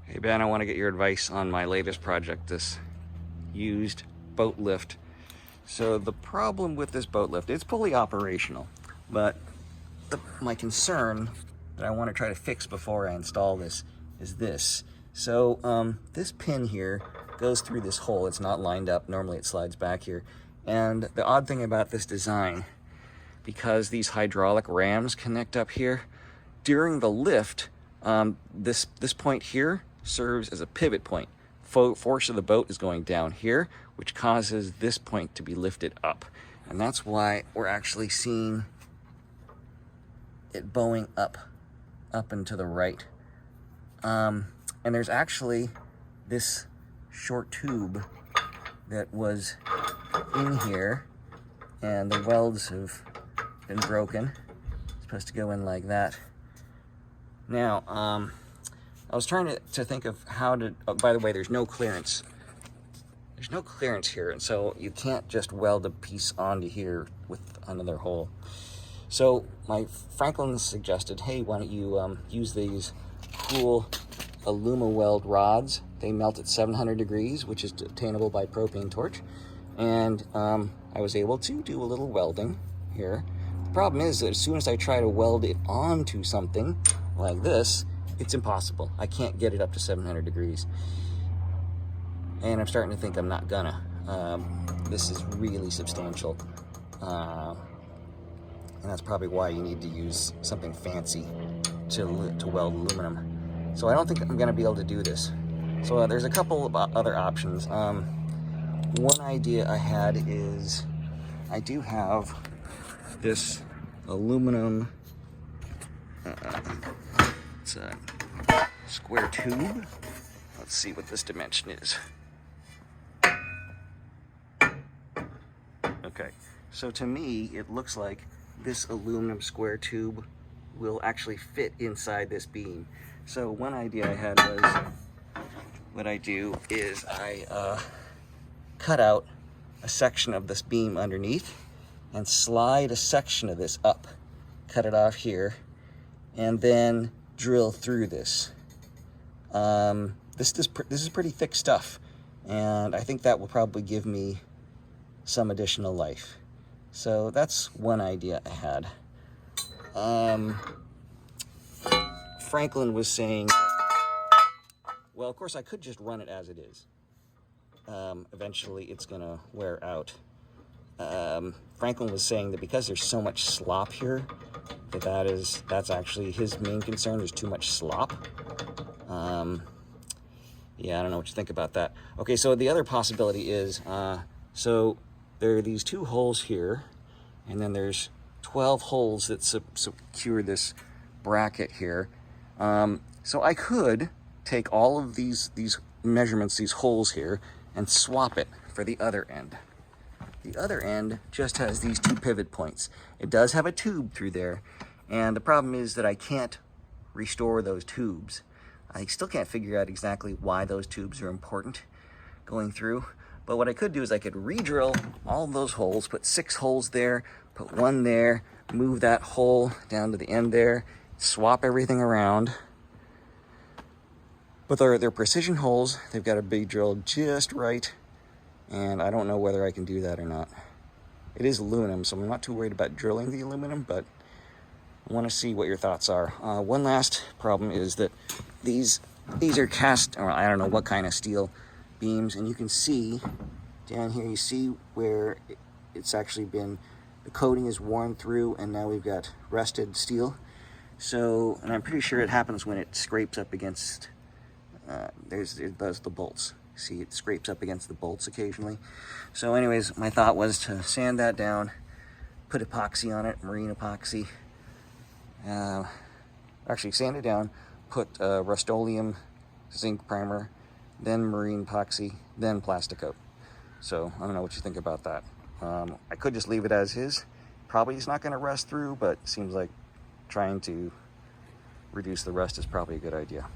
Hey Ben, I want to get your advice on my latest project, this used boat lift. So the problem with this boat lift, it's fully operational, but my concern that I want to try to fix before I install this is this. So this pin here goes through this hole. It's not lined up. Normally it slides back here. And the odd thing about this design, because these hydraulic rams connect up here, during the lift, this point here serves as a pivot point. Force of the boat is going down here, which causes this point to be lifted up. And that's why we're actually seeing it bowing up and to the right. And there's actually this short tube that was in here, and the welds have been broken. It's supposed to go in like that. Now, I was trying to think of how to, oh, by the way, there's no clearance. There's no clearance here, and so you can't just weld a piece onto here with another hole. So my Franklin suggested, hey, why don't you use these cool AlumaWeld rods. They melt at 700 degrees, which is obtainable by propane torch. And I was able to do a little welding here. The problem is that as soon as I try to weld it onto something like this, it's impossible. I can't get it up to 700 degrees. And I'm starting to think I'm not gonna. This is really substantial. And that's probably why you need to use something fancy to weld aluminum. So I don't think I'm gonna be able to do this. So there's a couple of other options. One idea I had is I do have this aluminum it's a square tube. Let's see what this dimension is. Okay, so to me, it looks like this aluminum square tube will actually fit inside this beam. So one idea I had was, what I do is I cut out a section of this beam underneath and slide a section of this up. Cut it off here, and then drill through this. This is pretty thick stuff, and I think that will probably give me some additional life. So that's one idea I had. Franklin was saying, well, of course I could just run it as it is. Eventually it's gonna wear out. Franklin was saying that because there's so much slop here, that's actually his main concern. There's too much slop. Yeah, I don't know what you think about that. Okay, so the other possibility is, so there are these two holes here, and then there's 12 holes that secure this bracket here. So I could take all of these measurements, these holes here, and swap it for the other end. The other end just has these two pivot points. It does have a tube through there, and the problem is that I can't restore those tubes. I still can't figure out exactly why those tubes are important going through, but what I could do is I could re-drill all of those holes, put 6 holes there, put 1 there, move that hole down to the end there, swap everything around. But they're precision holes. They've got to be drilled just right, and I don't know whether I can do that or not. It is aluminum, so I'm not too worried about drilling the aluminum, but I want to see what your thoughts are. One last problem is that these are cast, or I don't know what kind of steel beams, and you can see down here, you see where it's actually been, the coating is worn through, and now we've got rusted steel. So, and I'm pretty sure it happens when it scrapes up against, it does the bolts. See, it scrapes up against the bolts occasionally. So anyways, my thought was to sand that down, put epoxy on it, marine epoxy. Actually sand it down, put Rust-Oleum zinc primer, then marine epoxy, then plastic coat. So I don't know what you think about that. I could just leave it as is. Probably it's not going to rust through, but it seems like trying to reduce the rust is probably a good idea.